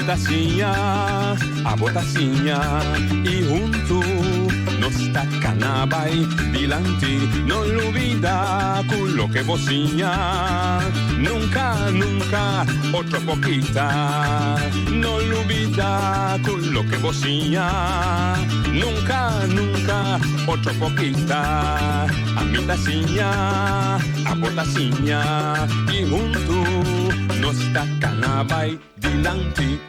a botacinha, e junto nos tacanabay, dilante, no olvida con lo que vocinha, nunca, nunca, otro poquita, no olvida con lo que vocinha, nunca, nunca, otro poquita, a mi tacinha, a botacinha, e junto nos tacanabay, dilante.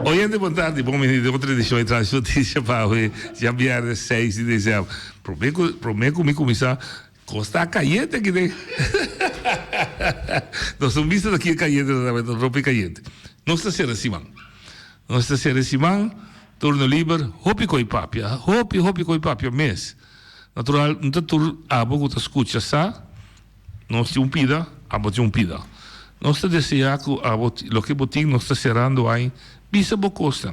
Oyente, boa tarde. Bom, menino, outra edição de traz notícia para hoje, dia 6 de dezembro. Prometo comigo começar Costa caliente aqui, né? Nós estamos vistos aqui caliente, roupa caliente. Não está sendo assim, mano. Não está sendo assim, mano. Turno livre, hopi coi papia. Hopi coi papia, mês. Natural, não está tudo, abo que escuta, sa? Não está um pida, abo de um pida. Não está desejando, abo, lo que botim, não está cerrando aí. Bisa bo costan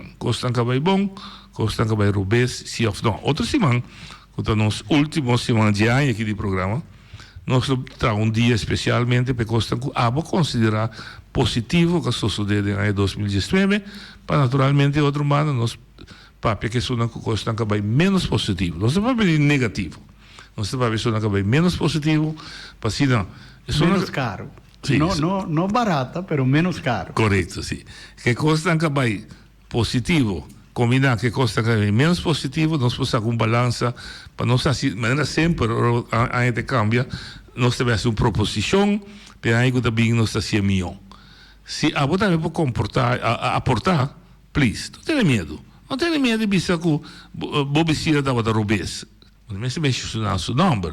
que vai bom, costan que vai rubês, se of não. Outra semana, quando nos últimos semanas de ano aqui do programa, nós temos dia especialmente para costan que abo considerar positivo que sucedeu em 2019, para naturalmente outro ano nós papia que são que costan que vai menos positivo. Nós não vamos negativo. Nós vamos ver que vai menos positivo, para assim não. Menos caro. Sim, não barata, pero menos caro. Correto, sim. Que custa que vai positivo, combinar que custa que vai menos positivo, nós precisamos com balança, para nós assim, maneira sempre a gente cambia, nós temos uma proposição, para aí que também nós está ser melhor. Se a botar para comportar, aportar, please, não tenha medo. Não tenha medo de pensar que bobicida da outra rubês. Não se mencionar seu nome,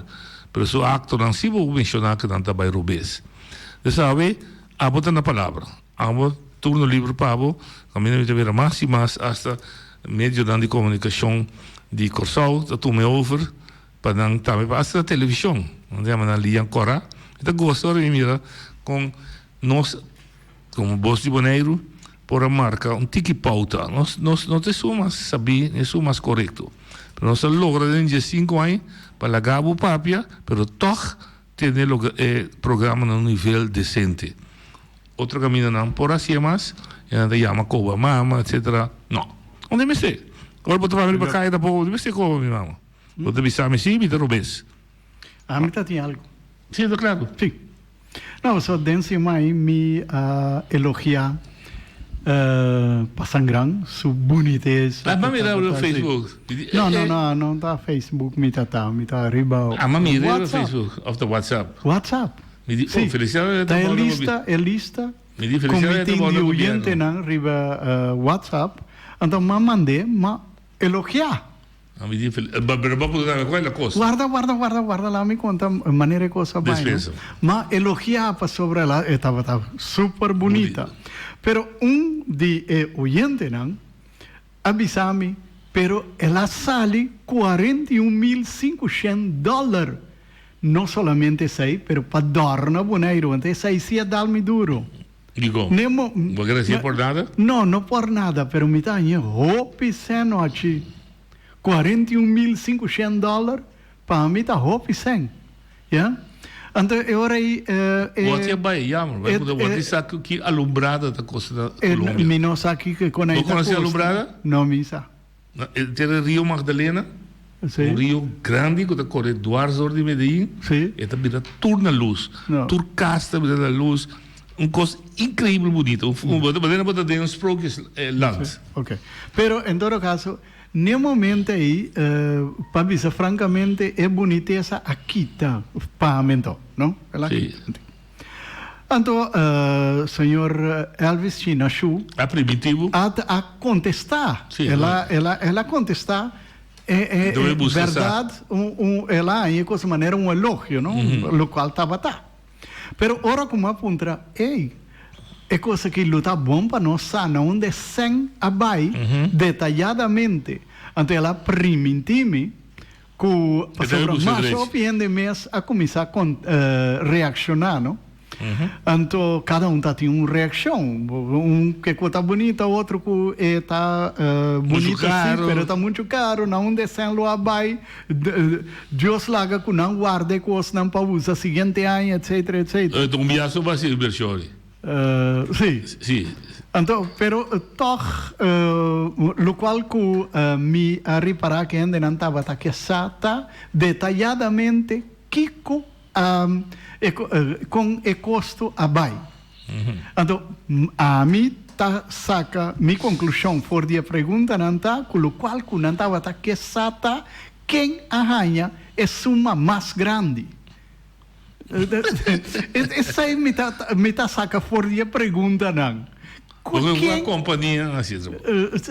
mas o acto não se vou mencionar que não está vai rubês. Sabe, a botar na palavra, a turno livre para a caminho de ver mais e mais hasta meio de comunicação de Corsal, da tome over, para não também hasta a televisão, onde a linha ancora, então gosto de mirar com nós, como Bolsa de Boneiro, por a marca tiki pauta, nós não somos saber, não somos correto, nós logramos em 5 anos para lagar o papia, pero toch tener programa num nível decente. Outro caminho não, por assim mais, ainda chama Coba Mama, etc. Não. Onde me sei? Agora vou tomar para cair da pouco, onde me sei Coba minha mama? Vou te avisar, me sim, me derrubes. A mim tem algo. Sim, claro. Sim. Não, só dentro mais me elogiar Pasangran, su boniteza. Ah, mas mira no Facebook. Não está Facebook, me tá arriba. Ah, mas mira no Facebook, of the WhatsApp. WhatsApp. Sim. Felicidade. Tá lista. Me di felicidade de oyente na arriba WhatsApp. Então, mandei, elogiar. Me di felicidade. Mas vamos dar qual coisa? Guarda lá, me conta maneira coisa bem. Mas elogiar para sobre ela, estava super bonita. Pero de oyente não avisame, pero ela sale $41.500. Não somente sei, pero para dar na boneiro, então sei se dar-me duro. Digo, vou agradecer por nada? Não por nada, pero me tá aí, hope sem noite. $41.500 para mim tá hope sem. Yeah? Então, eu aí... Você vai, vai poder saber que alumbrada da costa da Colômbia. Me não sabe que quando não conhece a alumbrada? Não, me sabe. Tem o Rio Magdalena, um rio grande que corre 2 horas de Medellín, e também dá turna luz, turcasta da luz, coisa incrível bonito. Madeira para ter uns próprios lands. Ok. Pero, em todo caso, no momento aí, para dizer francamente, é boniteza aqui, tá? Pagamento, não? Sim. Então, senhor Elvis Chinashu, a primitivo, a contestar, sim, ela contestar é verdade, ela é coisa maneira elogio, não? O qual tá. Pero ora como aponta, é coisa que luta bom para nós sanar onde sem abai detalhadamente. Então ela permite que mais opinião mês a começar a reaccionar, não? Então cada tá tem uma reação, que está bonita, outro que está bonito sim, pero está muito caro, não descem lo abai, Deus laga que não guarde coisas não para usar seguinte ano, etc. Então biaço vai ser versões. Sì. Então, pero toch, lo qual mi riparà che ende non stava chiessata dettagliatamente Kiko con e costo a bai. Então, a mi saca mi conclusão for dia pergunta não tá, com o qual não estava chiessata quem arranha é suma mais grande. Essa aí me tá saca for dia pergunta não. Uma companhia assim.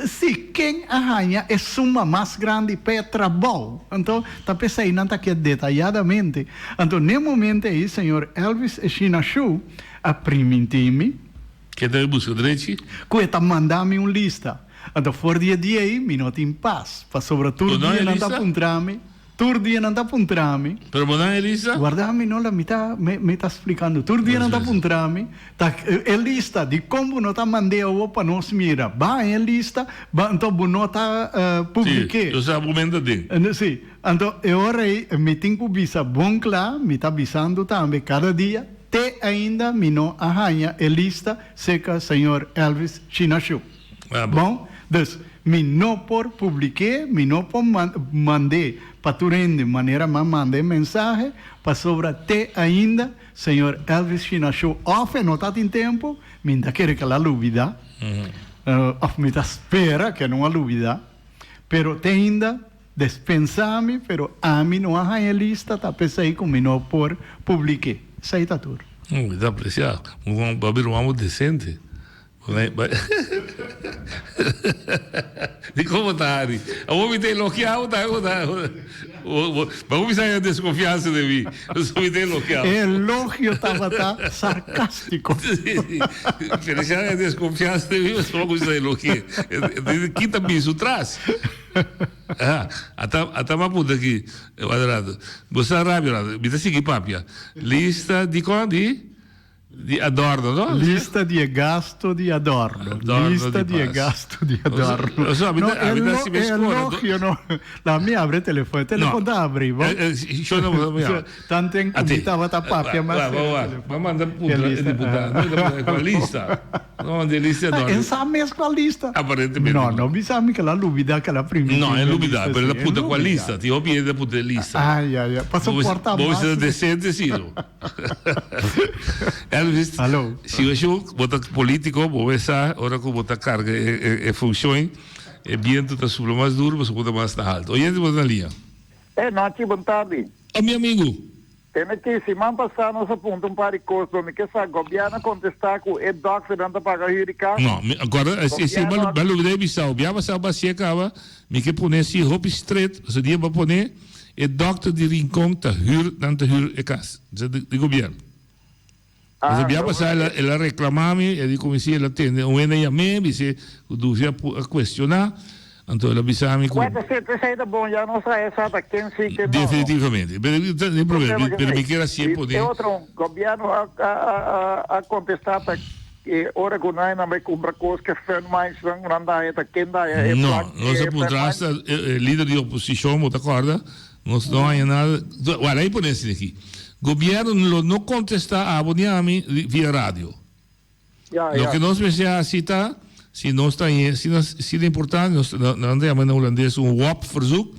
Sim, quem arranha é suma mais grande para trabalho. Então, tá pensando aí, não está aqui detalhadamente. Então, no momento aí, senhor Elvis Chinashu, a primitimi, que deve buscar direito? Que está mandando lista. Então, for dia aí, me não tem paz. Para sobretudo, dia não está apontando. Tur dia não está apontando. Pero não é lista? Guarda-me, não, me está explicando. Tur dia não está apontando. É lista de como não está mandando para nós mirar. Vai em lista, então não está publicado. Sim, eu argumento dele. Sim, então, agora me tenho que avisar bom claro, me está avisando também cada dia, até ainda me não arranha a lista seca senhor Elvis Chinashu. Bom, então, me não por publicar, me não por mandar para tu de maneira mais mandar mensagem para sobre até ainda senhor Elvis Chinashu off não está em tempo, me ainda quer que ela dúvida, me está espera que não há dúvida, pero até ainda dispensar-me, pero a mim não arranha a lista, tá pensando como me não por publicar. Isso aí está tudo. Está apreciado. Vamos abrir um amo decente. De como está, Ari? O homem tem bloqueado, vamos ver a desconfiança de mim. O homem tem bloqueado. Elogio estava sarcástico. Felicidade a desconfiança de mim, mas vamos ver o que. Quinta piso atrás. Até uma puta aqui, quadrado. Você é rápido, me dá seguir, papia. Lista de quando? Di Adorno, no? Lista di gasto di Adorno. Lista di gasto di Adorno. Lo so, elogio, no? La mia apre telefono. Telefono da apri. Io non Tanto in comitava ta papia, ma manda punto deputato. La lista. No, di lista Adorno. E sa mesmo a lista. Apparentemente. No, non mi sa mica la lubida che la prima. No, è lubida, per la punta qua lista. Ti ho piede punta lista. Ai. Posso portare Vuoi essere decente, sì. Elvis, se eu botar político, vou pensar, agora que botar carga e funções, e viento está sobre mais duro, mas botar mais alto. Oyente, botar na linha. Noite, boa tarde. Meu amigo. Tem que semana passada nós apontamos para o custo, me que sabe, o governo contestar com o doc não está pagando o ricaço. Não, agora, esse balo deve estar, o biava sabe bacia cava, me que pôr esse roupa estreito, você dia para pôr, o doctor de rincão está huur, não está huur e casa, de governo. Mas abbiamo passato a reclamarmi e di come si la tende un ene a me mi se doveva questionare anto la bisami con questa sei da buon já não sai essa quem sim que definitivamente per il problema per mi chieda sempre e outro governo a contestar que ora com nós não vai comprar coisas que faz mais não anda é quem dá é não nós apontamos líder de oposição mo d'accordo nós não há nada olha aí por esse aqui governo não contesta a Boniami via rádio. Lo que nós pensamos citar, se não está se é importante, nós andamos na holandês WAP verzoek,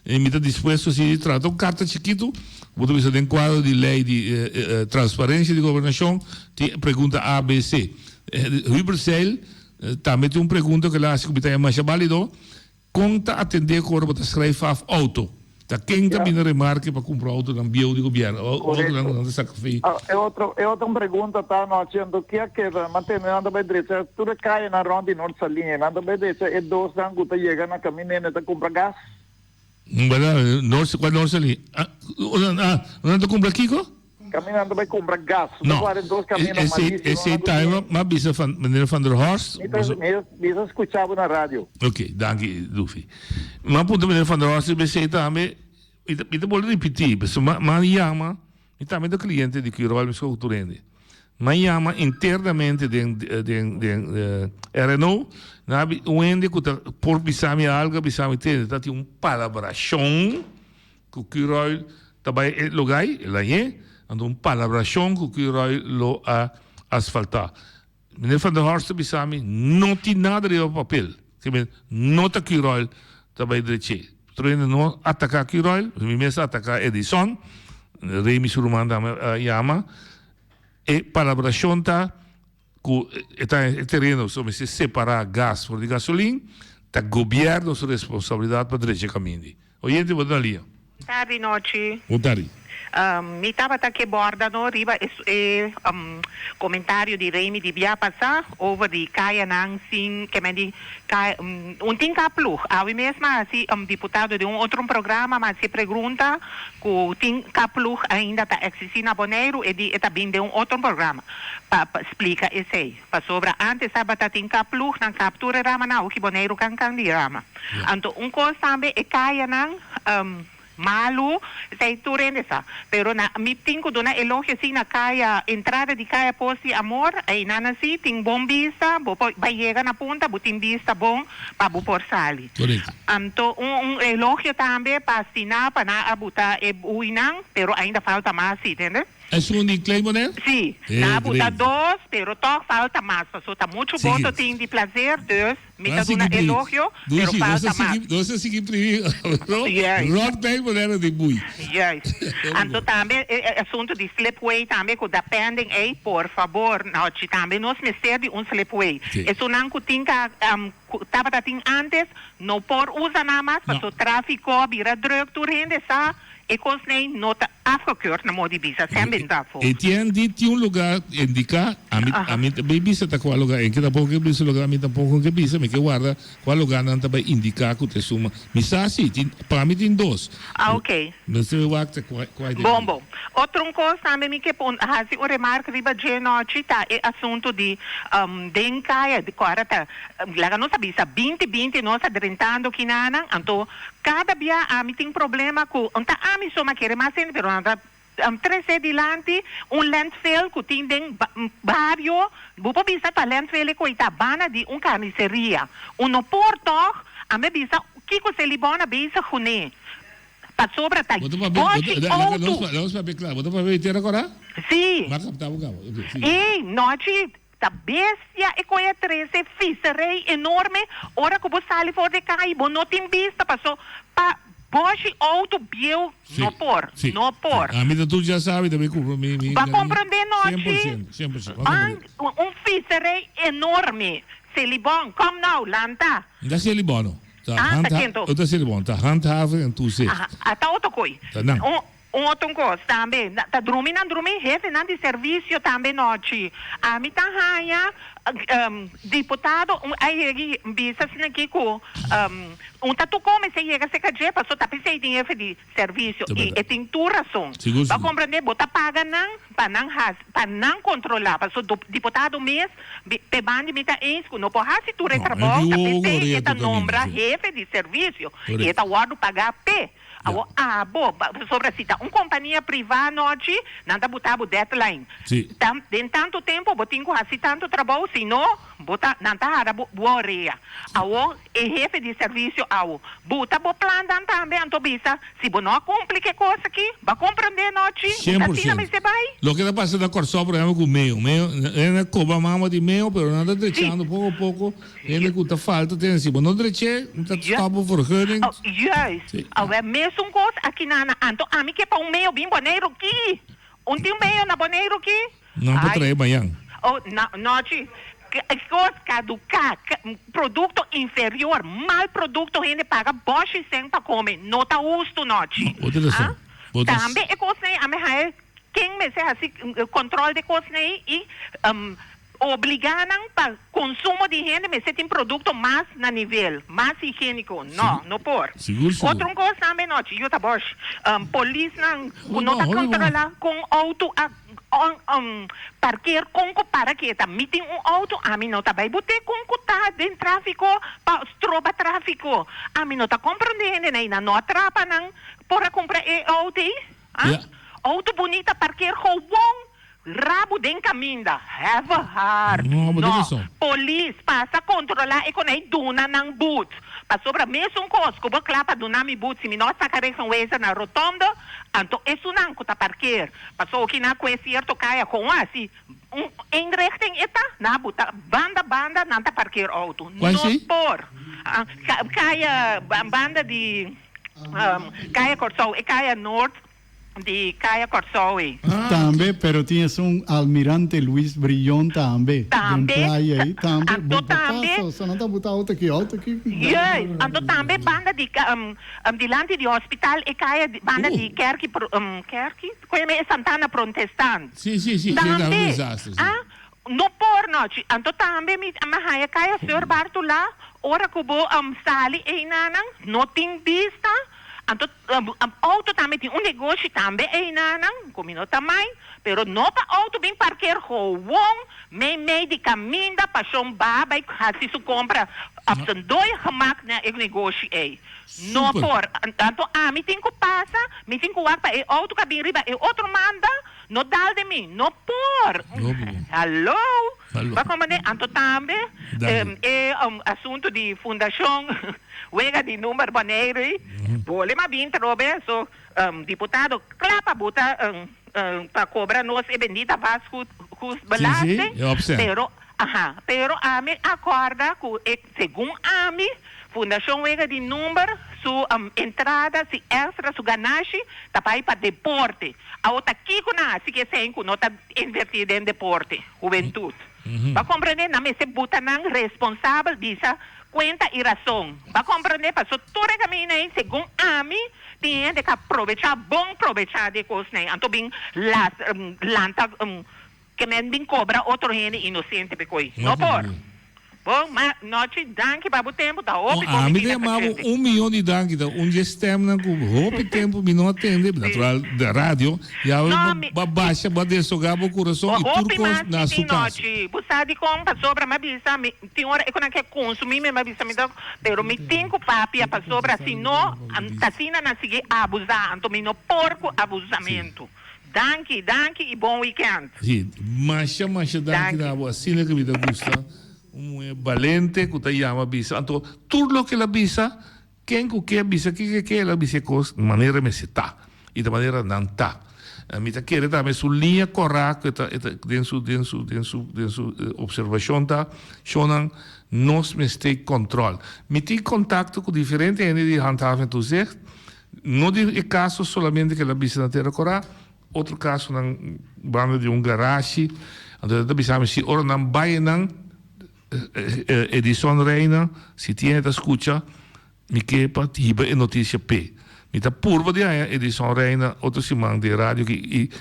e me está disposto se trata carta chiquito, você precisa de quadro de lei de transparência de governação, te pergunta ABC. Hubersel também tem pergunta que lá se está mais válido, conta atender com o que escreve auto. Da quem também remarca para comprar auto no bio de governo. É outra pergunta, tá? Nós temos que mantendo bem direito. Tudo cai na ronda e não se linha. Nada bem direito. E dois anos que chega na caminhonete para comprar gás. Qual não se linha? Não te compra Kiko? Caminhando vai comprar gás. Não. Esse time, mas bisa meneer Van der Horst. Bisa escutava na rádio. Ok, danke, Luffy. Mas ponto meneer Van der Horst, você também, eu vou repetir, mas chama, e também do cliente de que eu me estou autorende. Mas chama internamente de Renault, nabi onde que por bisami algo, bisami tem, tá um palabração que o Kirol também é lugar, lá é. Ando palabração que o lo a asfaltar. Meneer Van der Horst Bisami, não tem nada de papel. Que não está Kirol, também direito. Treino não atacar Kirol, mesmo atacar Edison, Remy Suruman Yama, e palabração tá com o terreno sobre se separar gás por de gasolina, tá governo sua responsabilidade para direito caminho. Oyente, boa tarde. Tarde, noite. Boa tarde. Mi estava aqui bordando riba comentário de Remy de via passar over de Kaya Nang Singh que me di tem caplu a mesmo assim deputado de outro programa mas se pergunta que tem caplu ainda está existindo na Bonaire e de está bem de outro programa para explica esse aí para sobre antes sabata tem caplu na captura rama na que Bonaire can di rama então coisa também é Kaya Nang malu sei tu rendesa pero na mi tinko do na elogio si na kaya entrada de kaya posi amor ay nanasi ting bom vista bo vai llegar na punta butin vista bom pa bo por sali anto elogio também para assinar para na abuta e uinang pero ainda falta mais entende? É um de claim, né? Sim, na abuta 2 pero toch falta mais so tá muito voto tem de prazer dus me tá dando elogio pero falta mais você seguir primeiro Rod Pay modelo de bui yes anto também assunto de slipway também que dependem aí por favor nós também nós me cede slipway isso não que tinha tava tem antes não por usar nada mais para o tráfico vira druk tu rende sa e consnei nota afgekeurd na modi visa sempre daarvoor e tinha lugar indicar a mim também visa tá qual lugar em que tá pouco visa lugar a mim tá pouco que visa me que guarda qual lugar não também indicar que te suma misa sim para mim tem 2 ok não sei o que qual bom outro coisa também me que hazi o remarque riba geno cita é assunto de dencaia de quarta laga não sabia 20 nós adrentando que nana então cada dia a mim tem problema com a mim só me quer mais pero anda 13 dilante landfill que tem barrio bupo bisa pa landfill ko itabana di carniceria no porto a me bisa kiko se libona bisa khune pa sobra ta vamos para claro vamos para ver ter agora sim marca tá bom e noite ta bestia e coi 13 fisserei enorme ora que você sali fora de cai bo não tem vista passou pa Boshi auto bio no por. A mim tu já sabe também que vai compreender noite 100%. Fisserei enorme. Se libon, come now, lanta. Da se libono. Tá se libono, tá handhaven en toezicht. Tá outra coisa. Outro coisa também, tá dormindo jefe na de serviço também noite. A mim tá raia deputado aí bisas aqui com tatu come se chega se caje passou tá pensei em jefe de serviço e tem tu razão. Para compreender bota paga não para não controlar passou deputado mês te bande me tá isso não pode se tu retrabalho tá pensei que nombra jefe de serviço e tá guardo pagar p sobre cita companhia privada noite nada botar o deadline tem tanto tempo botinho assim tanto trabalho se não bota nada hara boa rea e jefe de serviço bota bo plano também então bisa se bo não cumpre que coisa aqui vai compreender noite 100% lo que está passando na Corsó por exemplo com o meio é cobra mama de meio pero nada deixando pouco ele que tá falta tem assim bo não deixe não tá stop vergunning mesmo coisa aqui na anto a mim que para meio bem Bonaire aqui tem meio na Bonaire aqui não para trair manhã noite coisa caducar produto inferior mal produto ainda paga boche sem para comer não tá justo noite também é coisa a mim quem me sei assim controle de coisa e obrigaram para consumo de gente mas tem produto mais na nível mais higiênico não por outro coisa também não eu tá bosh polícia não tá controlar com auto parquear com para que tá meeting auto a mim não tá vai botar com tá dentro tráfico para tropa tráfico a mim não tá compreendendo nem não atrapa não para comprar auto bonita parquear com bom rabo den caminda have a heart no police passa controlar e com aí duna ng boot para sobra mesmo coisa, como clapa do nome butsi, mi nossa careca weza na rotonda, então isso não custa parquear, passou que na conhecerto caia com assim, em richting eta, na buta banda não tá parquear auto, não por, caia banda de caia Corsou, e caia norte de Caia Corsoe. Também, pero tinhas Almirante Luiz Brillon também. Também. Também. Só não está botando alto aqui. Yes, então também banda de delante do hospital e Caia banda de Kerky, como é Santana Protestante. Sim. Também. No por noite, então também me Caia Sr. Bartolá, ora que vou sali e nanang, não tem vista. Então, auto também tem negócio também aí não, como também, pero não para auto bem parquear gewoon, meio de caminho da paixão baba e assim se compra, absent dois gemak na negócio aí. Não por, então me tem que passa, me tem que ir para auto que bem riba e outro manda, não dá de mim, não por. Alô? Vai compreender? Então também assunto de fundação, wega de número baneiro, pole mas bem trobe, so deputado clapa bota para cobrar nós e bendita Vasco cus balaste, pero me acorda que segundo fundação wega de número su entrada si extra su ganache tapai para deporte a outra kiko na si que sem ku nota invertida em deporte juventude para compreender na me se buta nang responsável dessa conta e razão para compreender para so toda caminho aí segundo tem de aproveitar bom aproveitar de coisa né então bem las lanta que men bem cobra outro gente inocente pecoi não por bom, mas noite, danke para o tempo, tá óbvio. Me demava 1 milhão de danke, um gestem na Cuba, hope tempo, me não atende, natural, da rádio, e aí baixa, bate sogar o coração e tudo na sua casa. Você sabe como passou para me avisar, tem hora que eu não quero consumir, me avisar, pero me tem que papia para sobre, assim, não, assim não seguir abusar, então me não porco abusamento. Danke e bom weekend. Sim, mas danke na boa, assim que me dá gusta. Valente que te llama bisa então tudo que ela bisa quem que bisa que ela bisa cos maneira me está e da maneira não tá a mim tá querer também sua linha correta dentro observação tá shonan nós me tem controle me tem contato com diferente gente de handhaven tu zegt não de caso solamente que ela bisa na terra correta outro caso na banda de garage então da bisa me se ora não vai não Edison Reina, se tiene da escucha, mi kepa tiba e notícia P. Mi ta purva de aí Edison Reina, outro simão de rádio que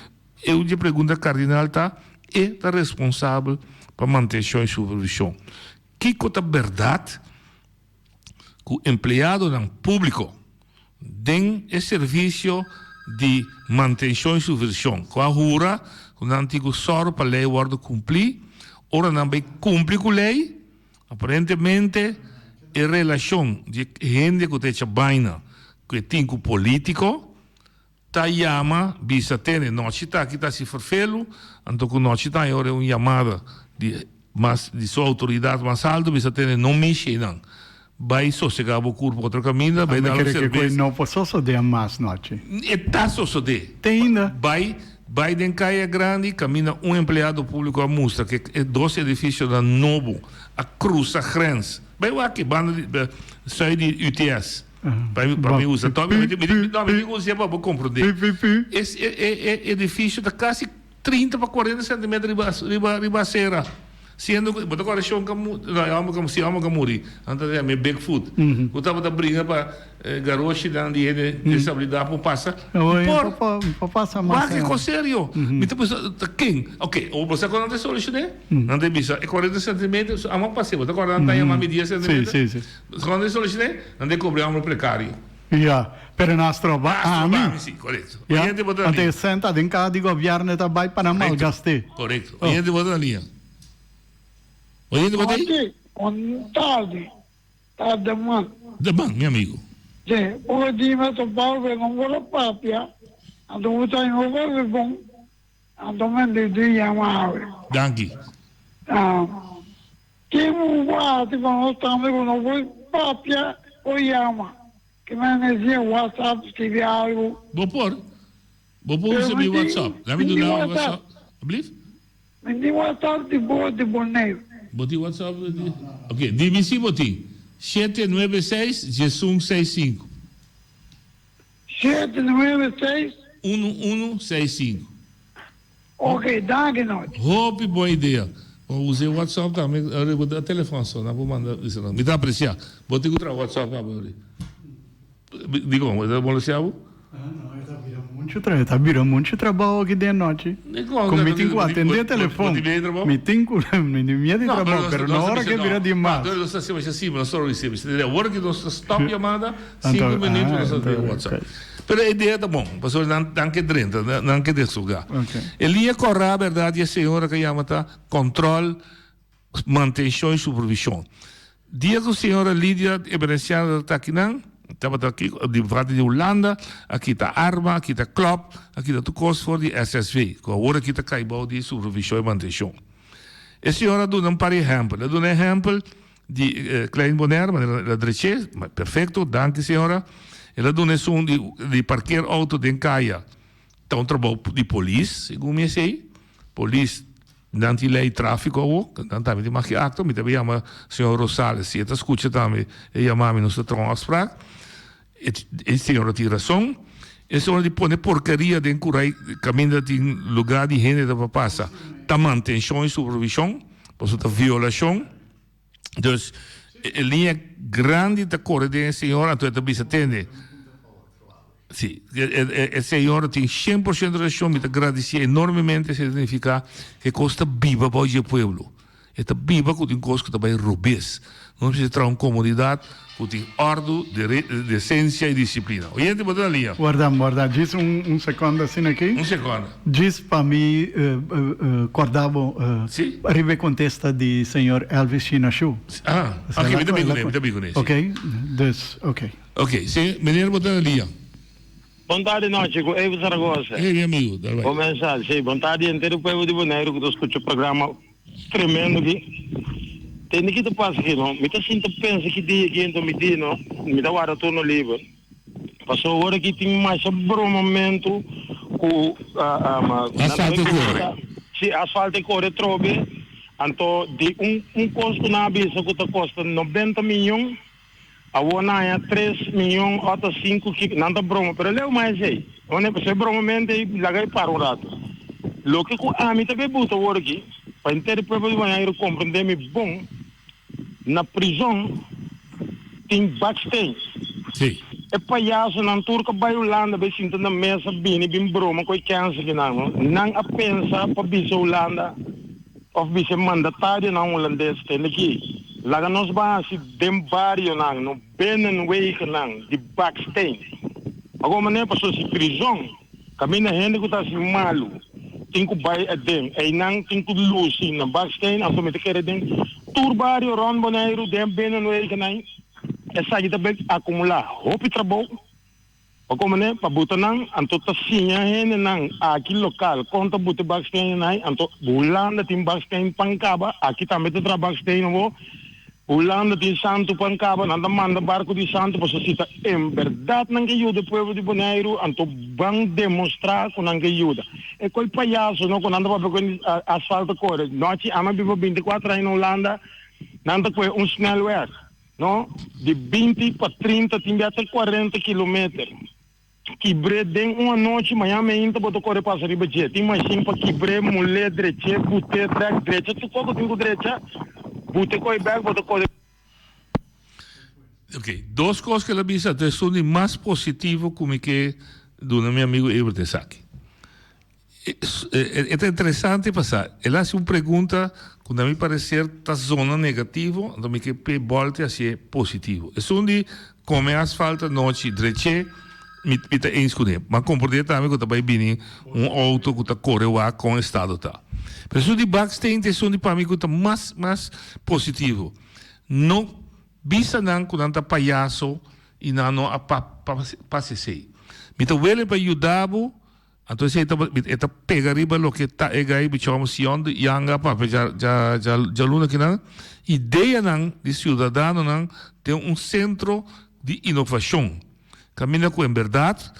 eu lhe pergunta cardinal tá é tá responsável para manter show e supervisão. Que cota verdade que o empregado no público tem o serviço de manutenção e supervisão. Com a rura, o antigo soro para lei guarda cumprir. Ora não vai cumprir com a lei, aparentemente, a relação de gente que tem baina, que tem com político, tá chama, bisa ter, noite tá aqui tá se farfelo, então com noite tá agora uma chamada de sua autoridade mais alta, bisa ter não mexe não. Vai sossegar o corpo outro caminho, vai dar o serviço. Não posso só de mais noite. Está só de. Tem ainda. Biden Caia Grande caminha empregado público a mostra que é 12 edifícios da Novo, a cruz, a grens. Vai lá que banda sai de UTS. Para mim usa. Então, me usa para compreender. Esse edifício está quase 30 para 40 centímetros ribaceira. Sendo que botar agora chão como se ama morrer antes de me Bigfoot eu estava da briga para garoto da de desabilidade para passar por passar mais que com sério me tá quem ok ou você quando não solução não tem bisa é 40 centímetros a mão passei botar agora não tem uma medida centímetros sim quando não solução não tem cobrar um precário per nostro sì, corretto ante senta in casa di governo também para malgaste corretto niente botar na linha Oyendo por aí? Tarde, mano. Meu amigo. Sim, o dia me topava com uma papia, então eu tenho um pouco bom, então me diz chamar. Danke. Que um guarda, quando estamos com uma papia, o llama. Que me decía WhatsApp, si ve algo. Vou pôr você meu WhatsApp. Dá-me do lado WhatsApp. Alsjeblieft? Met die WhatsApp de Boneiro. Boti WhatsApp. Ok, DBC Boti. 796-6165. 796. 1165. Ok, danke nós. Hope, boa ideia. Vou usar o WhatsApp também. Eu vou dar telefone só, não vou mandar isso não. Me dá apreciar. Vou ter que usar o WhatsApp agora. Diga, mas é bom, Luciano? Não, está virando muito trabalho aqui de noite. Como me tenho que atender o telefone. Me tenho que de trabalho, mas na hora que vira de mais. Nós estamos assim, nós só recebemos. A hora que nós stop chamada, 5 minutos nós temos o WhatsApp. Mas a ideia está bom, porque não que dentro, não que desse lugar. Ele ia correr, a verdade, a senhora que chama controle, manutenção e supervisão. Dia que a senhora Lídia Eberenciana está aqui, não? Estava aqui, de parte de Holanda, aqui está Arma, aqui está Klopp, aqui está toekomst voor die SSV. Agora aqui está Caibau de supervisão e manutenção. A senhora dá um par de exemplos. Ela dá um exemplo de Klein Bonaire, mas ela direita, perfeito, danke senhora. Ela dá um de parquear auto de Caia. Então, trabalho de polícia, segundo me sei. Polícia, não tem lei tráfico, não também tem mais acto, me também chama o senhor Rosales, se está escutando também, e chama-me no seu afspraak. E senhora tem razão. E senhora de pôr porcaria de encurar caminho de lugar de gente para passar. Tá manutenção e supervisão, por isso violação. Então, a linha grande da cor de senhora, então também se atende. Sim, a senhora tem 100% de razão, me agradecer enormemente, significa que costa viva para o povo. Esta viva que tem coisa que também robês. Não precisa ter uma comunidade que tem ordem, decência e disciplina. Oyente, bota na linha. Guarda, diz segundo assim aqui. Segundo. Diz para mim, acordava, arriba contesta de senhor Elvis Chinachu. Ok, me dá bem com isso. Ok, Ok, sim, menino, bota na linha. Boa tarde, nós, Chico. Evo Zaragoza. Ei, meu amigo, dá bem. Começar, sim. Boa tarde, inteiro povo de Bonaire, que eu escuto o programa tremendo aqui. Tem que te passa aqui, não? Me sinto pensa que dia que então me diz, não? Me dá hora turno livre. Passou hora que tem mais um momento com asfalto corre. Sim, asfalto corre trobe. Então, de custo na abisa que custa 90 milhões. A ona é 3 milhões, 5 que não dá broma, mas leu mais aí. Onde você broma mente lagai para um rato. Lo que a mim também buta o aqui, para inteiro povo de banheiro compreender-me bom. Na prisão tem backstage. Sim. É palhaço na turca vai Holanda, vai sentar na mesa bem broma com câncer que não a pensa para bisa Holanda, ou bisa mandatário na holandês tem aqui. Lá nós vamos dem barrio no Benenweg de backstage. Agora maneira passou se prisão, caminha gente que está se malo, tem que vai a dem, e não tem que luz na backstage, então me quer dem, tur barrio ron boneiro dem Benenweg não, essa aí também acumular, hopi trabalho. Agora maneira para botar não, então tá sinha gente não, aqui local, conta botar backstage não, então Holanda tem backstage pancaba, aqui também tem backstage não. Holanda tem santo pancaba, nada manda barco de santo, para cita em verdade não ajuda o povo de Bonaire, então vão demonstrar que não ajuda. É qual palhaço, não, quando anda para ver asfalto corre, nós ama vivo 24 anos na Holanda, nada com snelweg, não, de 20 para 30, tem até 40 quilômetros. Quebre den uma noite, manhã me ainda botou correr para sair bater. Tem mais sim para quebre, mulher direita, bote drag direita, tu pouco tem direita. Ok, duas coisas que ela disse, são de mais positivo como que do meu amigo Ebert Saki. É interessante passar. Ela faz uma pergunta quando me parecer da zona negativa, então me que volta a ser positivo. É só de comer asfalto noite direita, me está inscrever. Mas compreender também que também vem auto que está correndo com o estado tá. Mas isso de backstage é de para mim que está mais positivo. Não bisa não quando está palhaço e não a passe sei. Me está vendo para ajudar, então você está pegar o que está aí me chama Sion de Yanga para já luna que não. Ideia não de cidadão não tem centro de inovação. Caminha com, em verdade,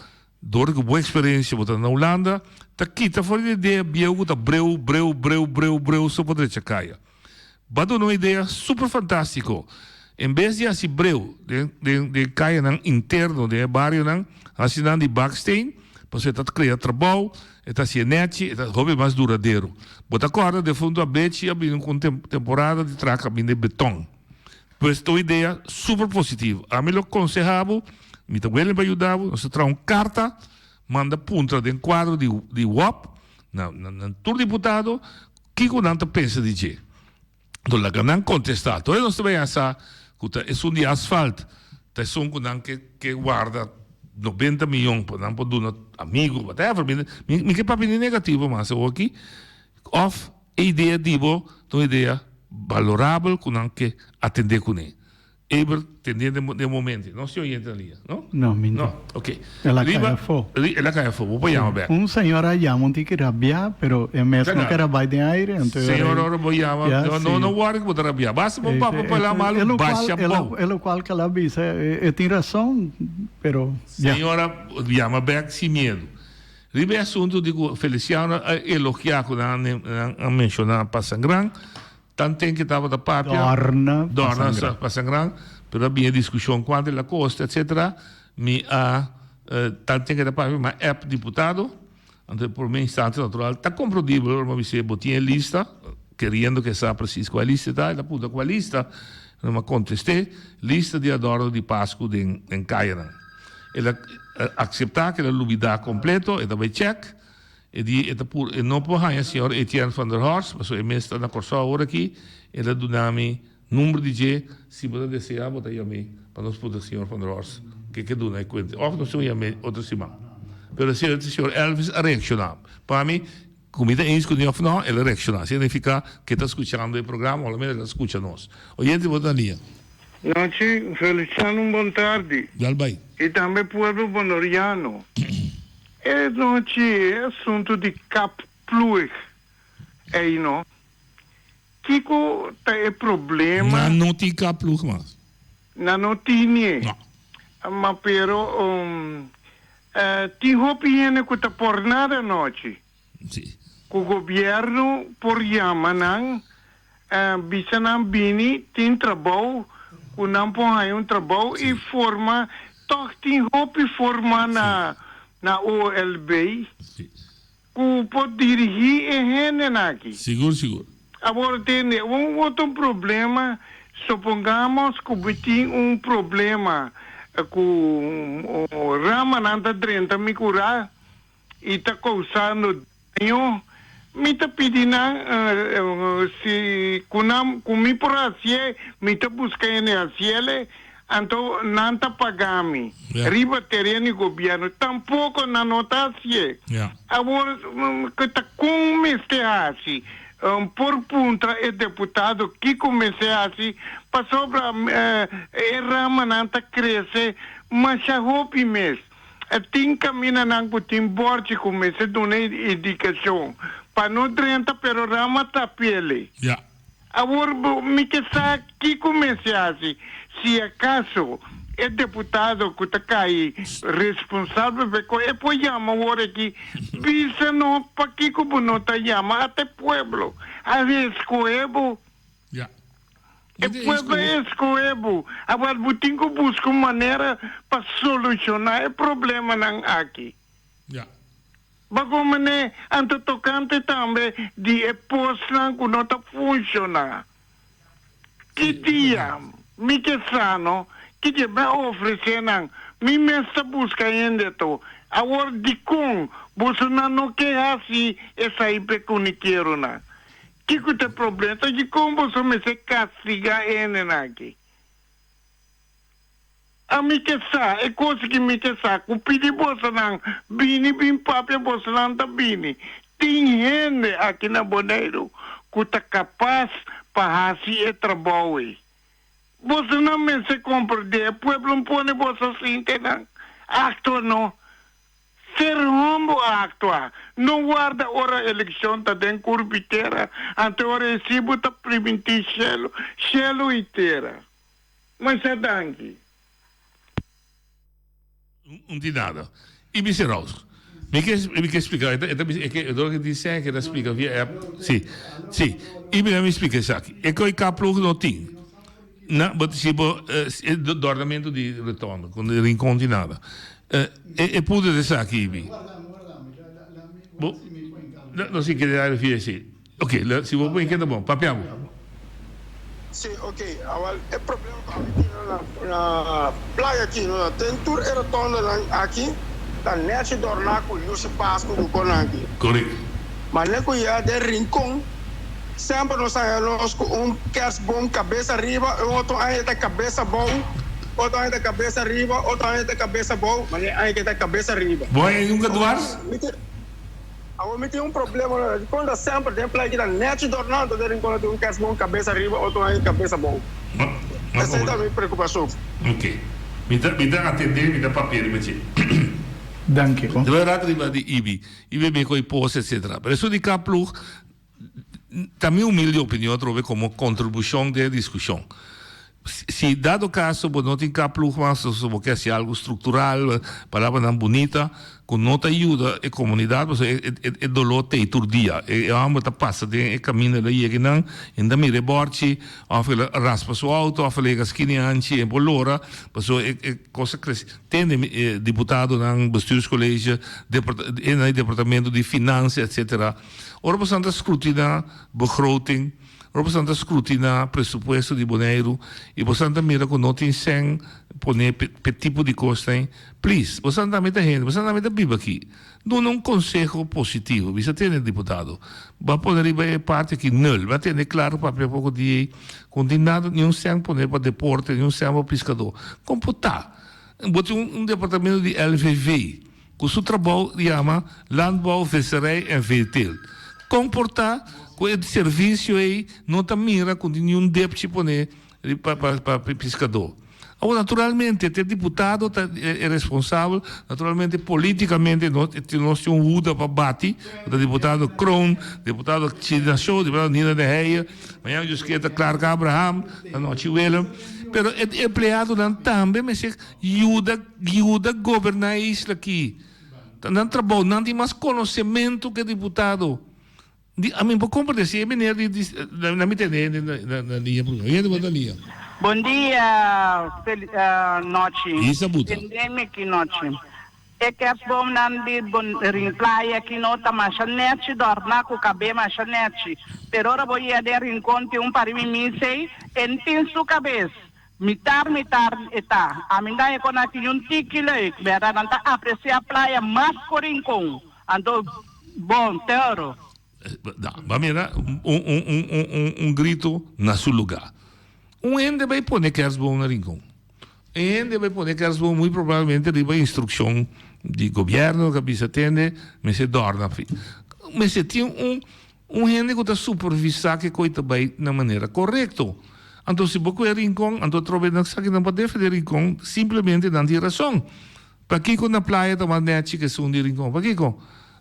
door que boa experiência botar na Holanda, tá quita fora de ideia, biego tá breu, só poder checar. Bado uma ideia super fantástico. Em vez de assim breu, de caia nang interno de bairro nang, assim nang de backstage, você tá criando trabalho, está cienete, está hobby mais duradouro. Bota agora de fundo a bete, abrindo com temporada de traca de beton. Pois tua ideia super positiva. A mim lo aconselhava, me também vai ajudar, você traz uma carta, manda punta de quadro de WAP, na tur deputado, que o não pensa de je. Então lá não contestar. Então nós também essa, é de asfalto, é um que guarda 90 milhões para não poder um amigo, whatever. Me que papo negativo, mas eu aqui, of ideia dibo, uma ideia valorável com não que atender com ele. Eber atender de momento, não se orienta ali, não? Não, minto. Não, ok. Ela cai fogo. Ela cai fogo, vou chamar back. Senhor llama que rabiar, pero é mesmo que era vai de aire, então. Senhor ora vou chamar, não worry que vou rabiar. Basta bom papo para lá mal, baixa bom. É o qual que ela avisa, tem razão, pero. Senhora chama back sem medo. Ribe assunto digo Feliciano elogiar quando a mencionar Passangran. Tanto que estava da papia, Dorna Passangran, pero havia discussão quanto a costa, etc. Tanto que da papia, mas é deputado, então por minha instância natural, está compreendível, mas você botinha lista, querendo que seja preciso com a lista, tá? E puta com a lista, não me contestei, lista de adoro de Páscoa em Caiana. Ela aceitar que ela lubida completo, e também check. E não por aí, senhor Etienne van der Horst, mas o mestre na corsa agora aqui, ele dá-me número de G, se você desejar, botar aí a mim, para nós poder, senhor van der Horst, que dá na conta. Ou não sei a mim, outro cima. Mas o senhor Elvis é reaccionável. Para mim, como está em escuta ou não, ele é reaccionável. Significa que está escutando o programa, ou menos ele escuta nós. Oyente, botar ali. Noite, Feliciano, boa tarde. Galbay. E também povo bonoriano. É noite assunto de cap fluid. Aí não. Kiko tem problema. Não tem cap fluid mais. Não tem. Não. Mas pero ti hopiene que tá por nada noite. Sim. O governo por yamanang bisanang bini tem trabalho, o não põe trabalho e forma toch tem hopi forma na OLB, que pode dirigir e rende aqui. Seguro. Agora tem outro problema, supongamos que tem problema com o rama nanta 30 me curar e está causando dano, me está pedindo se comi por assim, me está buscando assim, então não está pagando. Riba terreno governo tampouco não nota assim. Agora que está com este assim. Por punta é deputado que comecei assim para sobre rama não está crescer, mas já roupa mesmo. Tem caminho não que tem borte comecei a dar indicação para não 30 pero rama está pele. Agora me que sabe que comecei assim. Se acaso é deputado que está aí responsável, é por chamar agora aqui, visa não, para que como não está chamando até pueblo. A escoebo. É pueblo é escoebo. Agora, tem que buscar maneira para solucionar o problema não aqui. Como né, ante tocante também de posto que não está funcionando. Que dia? Me que sano, que te vai oferecer não, me mesmo busca ainda to. Agora de com, você não quer assim, essa aí pecuniqueiro não. Que tem problema? De com você me se castiga ainda aqui. A me que sa, é coisa que me que sa, o pedi você não, bim papel você não tá bini. Tem gente aqui na Boneiro que tá capaz para fazer trabalho. Você não me se compreende, o povo não põe você assim, não. Acto não. Ser rombo acto. Não guarda hora eleição, tá dentro curbiteira, ante hora recibo tá primitir chelo inteira. Mas é dangue. não tem nada. E me será. Me quer explicar, eu que disse que explica via app. Sim. E me explica isso aqui. É que o caplo não tem. Não, mas se do ordenamento de retorno, quando ele encontra nada. E pode dizer aqui, não sei que é via assim. Ok, se vou pôr aqui tá bom. Papiamo. Sim, ok. Agora é problema na praia aqui, não tem tour retorno aqui. Da net dorna com o se passa com o conangue. Correto. Mas nem com ia de rincão, sempre nós saímos com quer bom cabeça arriba, outro aí da cabeça bom, outro aí da cabeça arriba, outro aí da cabeça bom, mas aí que da cabeça arriba. Bom, aí nunca duas? Agora tem problema quando sempre tem play que da net dorna, do rincão tem quer bom cabeça arriba, outro aí cabeça bom. Essa é a minha preocupação. Ok. Me dá atender, me dá papel, me diz. Dank je. De verdade, de IBI bem com imposto, etc. Por isso, de caplo, também humilde opinião, trove como contribuição de discussão. Se dado caso, não tem caplo, mas se você quer algo estrutural, palavra não bonita, com nota ajuda a comunidade, é dolor te turdia. É algo que passa de caminho da que não, ainda me reborte, ou raspa sua auto, ou lega skinny anti, e bolora, passou coisa cresce. Tem deputado no bestuurscollege, no departamento de finanças, etc. Ora, passando a escrutinar begroting, representa scrutina pressuposto di Bonaire e você mira com nota em 100 poner tipo de costa, please, você meta gente, você meta biba aqui, não um conselho positivo, você tem deputado, vai poder parte que nul, vai ter claro papel pouco de condenado, nenhum 100 poner para deporte, nenhum 100 para pescador, computar, bote departamento de LVV, que o trabalho chama Landbouw, Visserij en Veeteelt, comportar com esse serviço aí não está mira com nenhum débito para pescador. Agora, naturalmente, ter deputado é responsável, naturalmente, politicamente, nós temos um UDA para bater, o deputado Kroon, deputado China Show, deputado Nina de Heia, amanhã eu esqueço Clark Abraham, a noite Willem, mas é empregado também, mas ajuda a governar a isla aqui. Não trabalho, não tem mais conhecimento que deputado. A mim, por compreender, se é menino na minha tendência, na linha, bom dia, noite. Isso é buta. Endemic noite. É que as bom não de rinclai aqui não tá machanete, dorna com cabelo machanete. Pero ora vou ir a rinconte para mim sei, entin su cabeça. Mitar eta. A mim daí quando aqui tiquilo, vera não tá apreciar a praia mais com rincon. Ando bom, teoro. Va mira grito na seu lugar. Ende vai poner que as bom na rincão. Ende vai poner que as bom muito provavelmente riba instrução de governo que bisa atende, mas se dorna fi. Mas se tem gente que está supervisar que coisa vai na maneira correta. Então se você é rincão, então trove na que não pode defender rincão, simplesmente não tem razão. Para que na praia tá mandando que são de rincão? Para que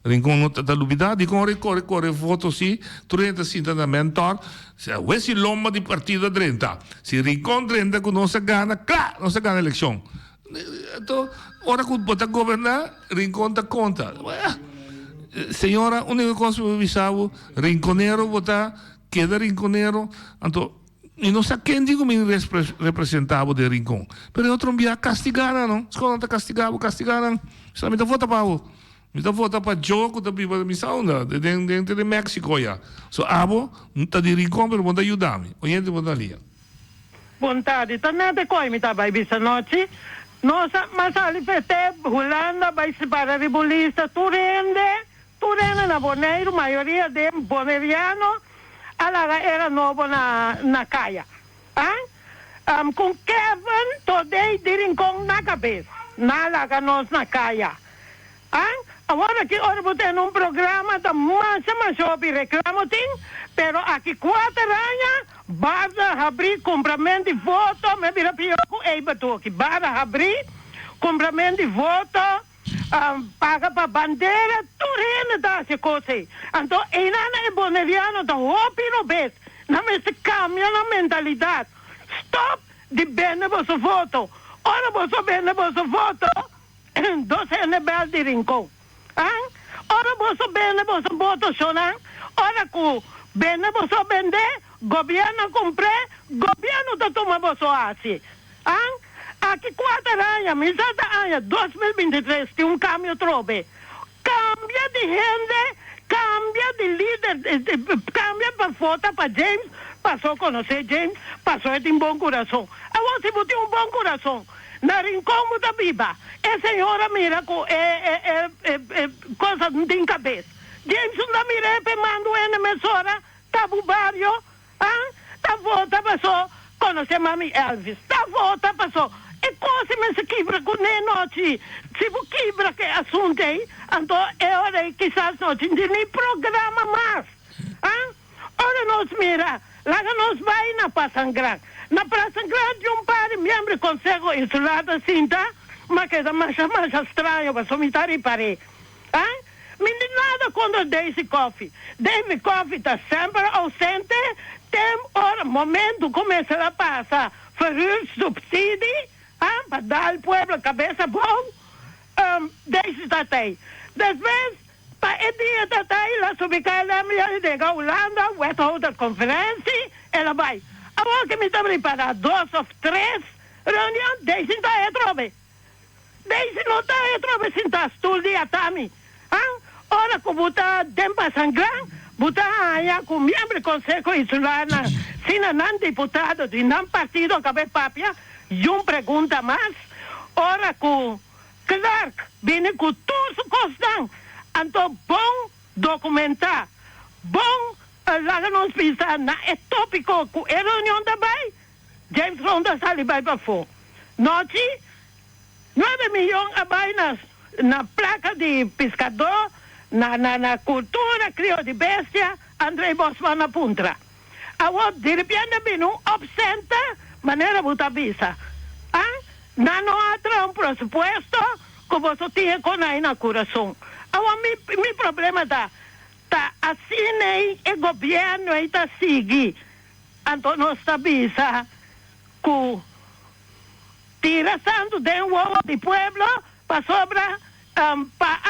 Rincon da lubidade, com corre voto sim, 35 da mentor, se esse lomba de partido 30, se Rincon 30 que não se ganha, claro, não se ganha a eleição. Então, ora que bota governar, Rincon dá conta. Senhora, a única coisa que eu avisava, Rinconero votar, queda Rinconero, então, e não sei quem digo me representava de Rincon, mas outro dia castigaram, não? Escola está castigaram, somente vota para o. Então vota para jogo da Biba da missão dentro de México já. So abo não está de rincão, mas pode ajudar-me. Oyente pode ali. Bom tarde. Tá nada coi me tá vai bisa noite. Nossa, mas ali fete Holanda vai se para ribolista turende na Bonaire, maioria de boneriano, alaga era novo na caia. Com Kevin todei de rincão na cabeça. Na laga nós na caia. Agora que ora botar num programa da máxima sobre reclamo tem, pero aqui 4 anos basta abrir compramento de voto, me vira pioco ei bato que basta abrir compramento de voto, paga para bandeira, tudo dá se coisa. Então, ainda é boneriano da opino bes, não me se cambia na mentalidade. Stop de bem vosso voto. Ora você bem vosso voto. 12 nebel di rincon. Ora boso bene, boso boto sonan. Ora ku bene boso bende, governo compre, governo da toma boso asi. Aqui 4 anos, misata anos, 2023, tem um cambio trobe. Cambia de renda, cambia de líder, cambia para votar para James, passou a conhecer James, passou a ter um bom coração. Agora se você tem um bom coração, na rincão da Biba, a senhora mira com coisa não tem cabeça. James não mira para mandar uma emissora, tá bubario, tá volta passou, conhecer mami Elvis, tá volta passou. E cosa me se quebra con le noci? Se vous quebra che assunto então é hora que quizás não tem nem programa mais. Ora nós mira, lá nós vai na Passangran. Na Passangran de um par de membros do Conselho Insular da Cinta, mas que é mais estranho, mas só me está reparei. Mas nada quando Daisy Coffee. Daisy Coffee está sempre ausente, tem hora, momento, começa a passar, fazer subsídio, para dar ao povo cabeça bom, desde tatei. Depois, para o dia tatei, lá subicar lá, melhor de Holanda, vai outra conferência, ela vai. Agora que me está preparando 2 ou 3 reuniões, desde não está trobe. Desde não está trobe, se está estudia também. Ora, que botar tempo sangrão, botar aí com membro do Conselho Insular, se não deputado, se não partido, cabe papia, e uma pergunta mais, ora com Clark, vem com tudo costão, então bom documentar, bom lá nós pensar na tópico com a reunião também, James Ronda sali vai para fora. Noite, 9 milhões abai na placa de pescador, na cultura, crio de bestia, Andrei Bosman na puntra. Agora, de repente, vem absenta, maneira botar visa. Não há um pressuposto que você tinha com aí na coração. Agora, meu problema está assim aí, o governo está seguindo. Então, nós está visa que tira santo de um ovo de pueblo para sobra, para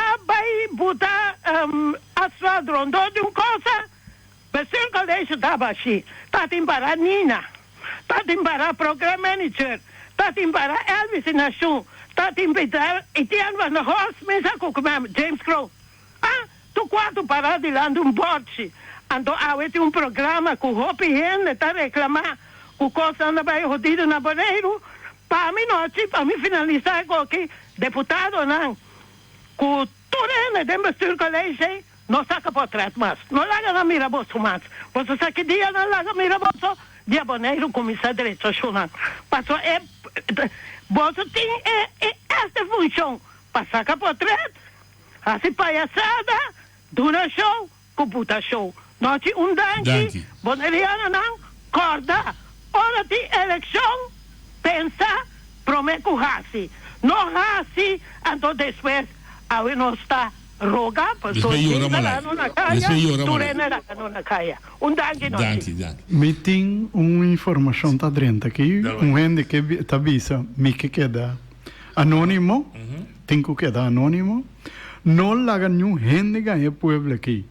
botar asfalto rondou de uma coisa, mas se o colégio estava assim, está tem para Nina. Está tem para program manager, está tem para Elvis Nation, está tem para Etienne Van der Horst, mesmo com James Crow. Tu 4 para de lá de um bote. Então, há um programa que o Hopi Hen está reclamando, que o costa anda bem rodido na Boneiro, para mim finalizar com aqui, deputado não, que tudo é dentro do colégio, não saca para trás, mas não larga na mirabosso mais. Você sabe que dia não larga na mirabosso, dia Boneiro começa a direito, passou você tem esta função, passar para trás, assim palhaçada, dura show, computa show. Nós temos danke, Boneiriana não, corda, hora de eleição, pensa, promete o raci. Não raci, então depois, a nós está roga, pessoas que estão na caia, turena na caia. Danke, danke. Me tem uma informação tá dentro aqui, gente que está visa, me que queda anônimo, tem que quedar anônimo, não laga nenhum gente ganha pueblo aqui.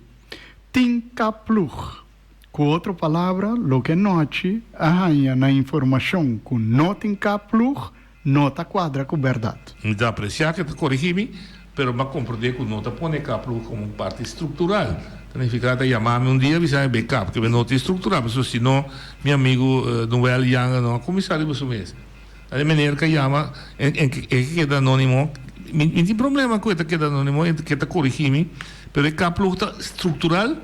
Tem caplug. Com outra palavra, lo que noite arranha na informação que não tem caplug, não está quadra com verdade. Me dá apreciar que te corrigi-me, pero me compreender que não está põe caplug como parte estrutural. Significa que chamar-me um dia e dizer backup, que não é estrutural, porque senão meu amigo Noel Yang não é comissário para isso mesmo. Da maneira que chama, que é anônimo, não tem problema com que é anônimo, que está corrigi-me, pero o caplug está estrutural.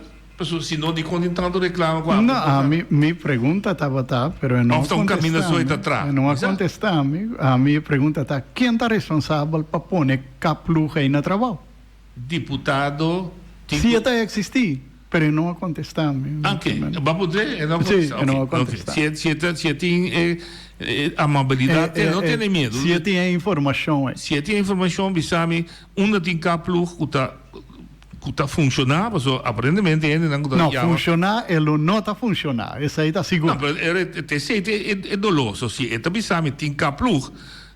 Se não de quando tanto reclama com a minha pergunta estava pero não está um caminho só atrás. Não a contestar a minha pergunta está quem está responsável para pôr caplug aí no trabalho? Deputado. Se até existir, pero não a contestar. Ok, vai poder? Não a contestar. Se tem amabilidade, não tem medo. Se tem informação. Se tem informação, bisame, onde tem caplug que está funcionando, mas aparentemente ainda não está. Não, funcionar, ele não está funcionando. Isso aí está seguro. Não, mas é doloso. Se é bisame tem caplug,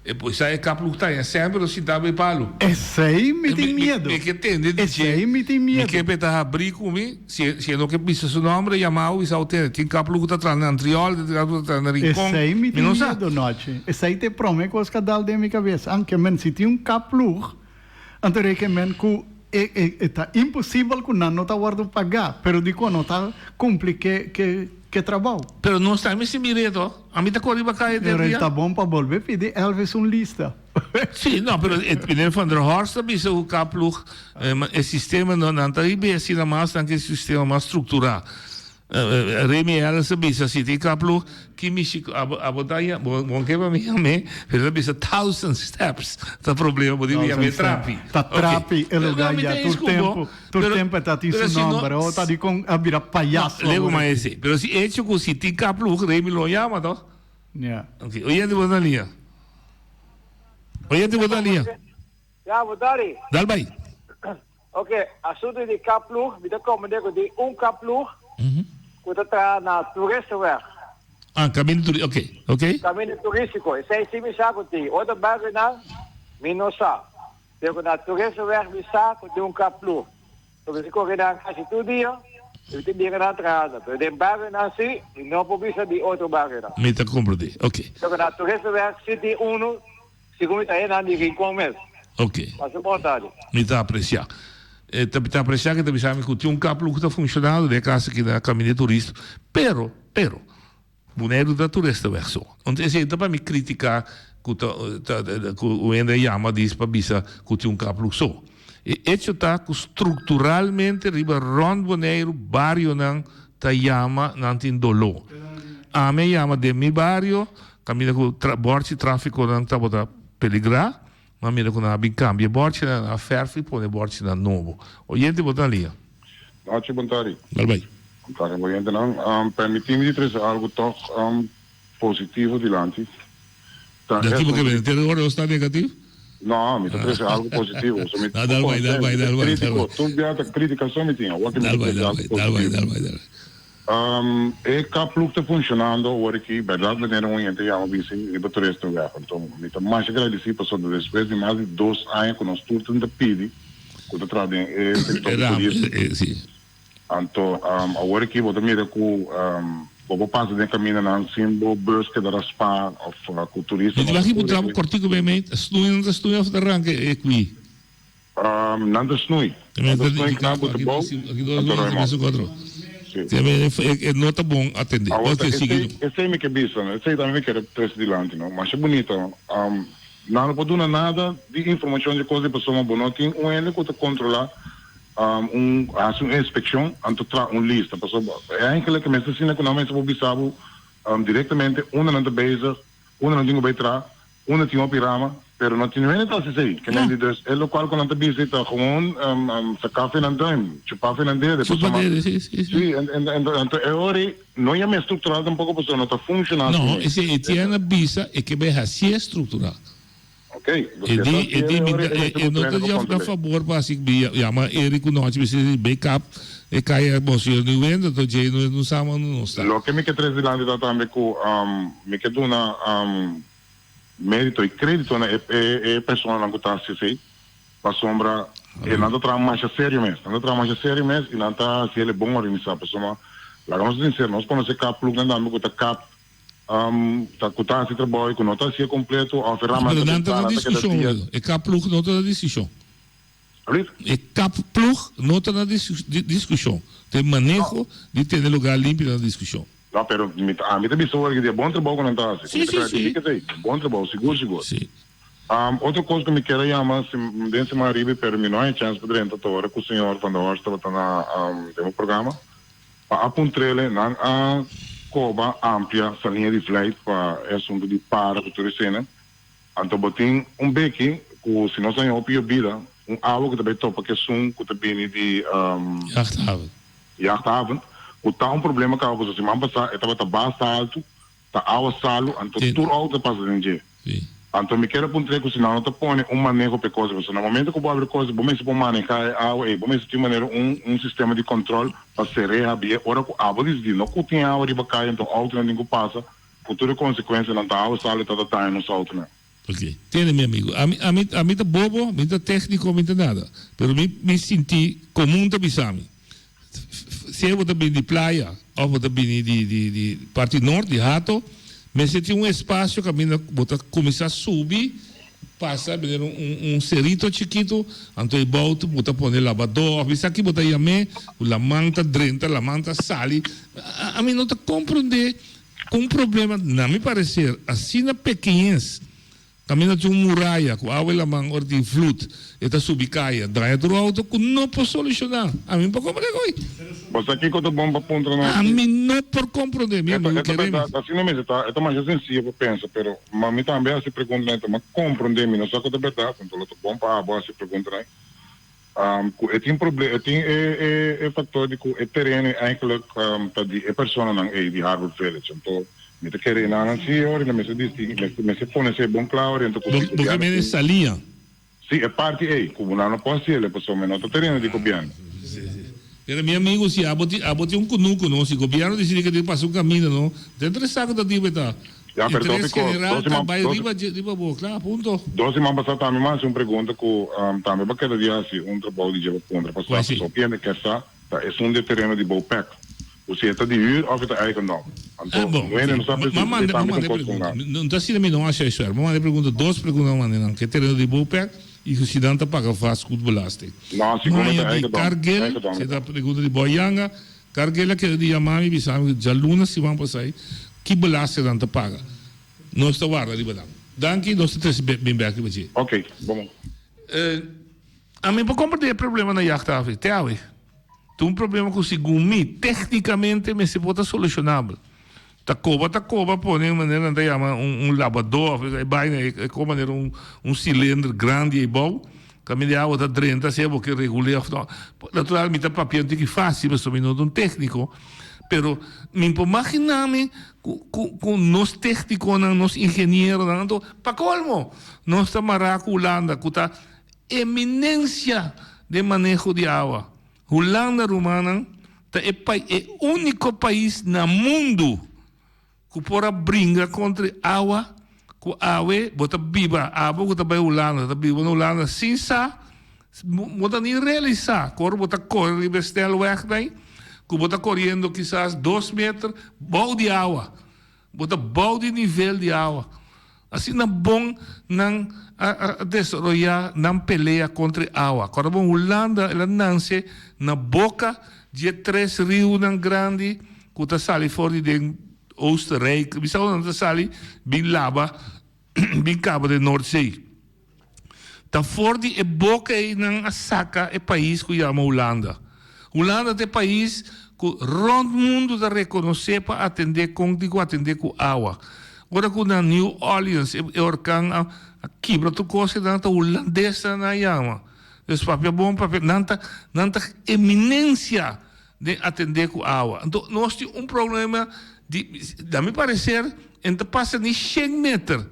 E poi sai caplu tá sempre se dá bem palo. Esse aí me tem medo. Me que entende? Esse aí me tem medo. Me que peta abrir comigo, se não que pisa seu nome, chamar e saute, tem caplu tá atrás na antriol, tá na rincon. Esse aí me tem medo, noite. Esse aí te promete coisa que dá de minha cabeça. Anche men se tem caplu, então é que men que é impossível que não está guardando pagar, pero digo não está cumprir que trabalho. Pero não está me se miredo. A mim tá correndo para cair de dia. Tá bom para volver pedir Elvis lista. Sim, não, pero o van der Horst bisa o caplu o sistema não está aí bem assim mais do que o sistema mais estruturado. Remi Ellis bisa se tem caplu que me a botaia bom que para mim pero bisa 1000 steps tá problema pode vir a me trapi tá trapi é lugar já todo tempo tá tem seu nome ou tá de com a vira palhaço lego mais esse pero se hecho com se tem caplu Remi lo llama to yeah okay oye de boa linha já botari dal vai okay assunto de caplu me dá como de caplu que está na turista weg. Caminho turístico, ok. Caminho turístico. Esse aí sim me sabe que outro bairro não, me não sabe. Porque na turista weg me sabe de caplu. Então se correr na casa todo dia, eu tenho que ir na entrada. Mas de bairro não sim, não pode ser de outro bairro não. Me está compreendendo, ok. Então na turista weg se tem segundo está aí na de rincão mesmo. Ok. Mas vontade. Me está apreciando. Também está apreciando que também sabe que tinha caplu que está funcionando de casa aqui na caminho turístico. Pero, boneiro da turista verso. Então, esse para me criticar que o ainda chama diz para bisa que tinha caplu só. E isso está estruturalmente riba rond boneiro barrio não tá chama não tem dolor. A me chama de mi barrio caminho com borte tráfico não tá botar peligrar. Ma mira con una cambia borci a ferfi pone borci da novo oyente botar ali noite bontari vai cara oyente não permitir-me trazer algo tão positivo dilante daqui porque vem ter hora está negativo não me trazer algo positivo dal vai tu biata crítica só me tinha dal vai e caplu está funcionando agora aqui, verdade, mas não é entre a bici e para turista ver. Então, me está mais agradecido por sobre depois de mais de 2 anos que nós tudo ainda pedi, quando eu trabalho em sector turístico. Então, agora aqui vou também ver que vou passar de caminho na símbolo busca da spa ou com turista. Mas aqui vou trabalhar cortico bem, mas não está of the rank aqui. Não está snui. Não está snui, não está bom. Não está bom atender. Esse aí me que bicho, esse aí também me quer preço de lante, não? Mas é bonito. Não pode dar nada de informação de coisa para pessoa boa. Tem ele que controla uma inspeção, antes lista. É aquele que me ensina que não me sabe bisabo diretamente, uma não está bezig, uma não tem que entrar, uma tem uma pirama. Pero não tinha nem tanto assim, que nem diz, é local quando a visita gewoon sacar financeiro, chupar financeiro, depois sim, então é hora não é mais estruturado um pouco porque não está funcionando. Não, esse é na bisa é que é assim estruturado. Ok. E não está a favor para assim que chama Érico Norte, precisa backup e cai a bolsa no vento, então já não sabe não está. Lo que me que traz de lá também com me que dona mérito e crédito na pessoa que está assim para sombra e não está mais sério mesmo e não está se ele é bom organizar pessoa lá vamos dizer nós quando se caplu andamos com cap tá assim trabalho com nota se completo a ferramenta não está na discussão e caplu não está na discussão e caplu não está na discussão tem manejo de ter lugar limpo na discussão. Não, pero a mim também sou que é bom trabalho quando está assim. Sim. Bom trabalho, seguro. Sim. Outra coisa que me quero chamar, se me desse uma riba, pero me não é chance para dentro agora que o senhor van der Horst está na programa para apontar na coba ampla essa linha de flight para assunto de para que tu recena. Então botem beque que se nós não opio vida, água que também topa que som que também de Jachthaven. Está problema que a pessoa se manda está basta alto, está água salo, então tudo alto passa dentro. Então me quero apontar que senão não te põe manejo para coisa, no momento que eu vou abrir coisa, vou me se pôr manejar água, vou me se ter maneira sistema de controle para ser reabrir, ora que a água diz não que tem água de bacana, então alto não tem que passa, com toda consequência não está água salo está no salto, né? Ok, tiene mi amigo. A mí tá bobo, a mí tá técnico, a mí tá nada. Pero me senti comum tá bisami. Se eu também de praia, ou também de parte norte, de Rato, me senti espaço que a mim começar a subir, passa a cerito chiquito, então eu volto, botar pôr lavador, bisa aqui botar yame, la manta drenta, la manta sali. A mim não tá compreender com problema, na me parecer, assim na pequenez. Caminho de muralha, com a água e mão, de flut, e está subicaia, daí do auto, que não posso solucionar. A mim, para compreender. Mas aqui que eu estou bom para ponto, não. A mim não por compreender, mesmo. Assim não mesmo, é mais sensível, pensa, pero, mas me também se pergunta, mas compreender, não só que é verdade, então eu estou bom para a boa se pergunta, né? Tem problema, tem fator de que o terreno eigenlijk é pessoa não é de Harvard Village, então me te querer na senhora, me se põe se bom claro, então porque me salia. Sim, é parte aí, como não pode ser, é pessoa menor do terreno de governo. Era meu amigo se aboti cunuco, não, se governo decide que tem passar caminho, não, dentro do saco da diva tá. Ja, per tópico, claro, punto. 2 semanas passadas também mais uma pergunta que também para cada dia assim, trabalho de jeito contra passar, só piende que essa é de terreno de Bopec. Ou se é de huur of é eigendom. Então, não sabe se não está sendo não acha isso, mas uma pergunta, 2 perguntas maneira, que terreno de Bopec e o cidadão paga fácil com belasting. Não, se como é eigendom. Cargel, se está pergunta de Boyanga, Cargel que de Yamami, bisamo, já luna se vão passar aí. Que belasting dan te paga. Não está waarde, lieber dank. Nós estamos bem back aqui. Ok, vamos. A mim para compreender o problema na jachthaven, tem um problema que segundo tecnicamente me se pode solucionável. Tá coba, põe de maneira de chama lavador, vai como maneira cilindro grande e bom. Caminho de água da drenta, se é porque regular, naturalmente papel tem que fácil, mas também não técnico. Pero me imaginame com nós técnicos, nós engenheiros, para colmo, nós estamos maracando Holanda, com a eminência de manejo de água. Holanda romana é o único país no mundo que pode brigar contra água, com água, bota biba, água, que está Holanda, está biba na Holanda, sem sa, bota nem realizar, bota correr, bestel weg daí. Que bota correndo quizás 2 metros, bom de água, bota bom de nível de água. Assim não bom não desenvolver, não peleia contra água. Quando a Holanda ela nasce na boca de 3 rios não grande, que está sali fora de Oostenrijk, bisa não sali bem lava, bem cabo de Noordzee. Tá fora de boca e não saca é país que chama Holanda. Holanda é país que rond mundo da reconhecer para atender com água. Agora que na New Orleans é orcan a quebra tu coisa da holandesa na yama. Esse papel bom papel nanta eminência de atender com água. Então nós temos problema de me parecer entre passa de 100 metros.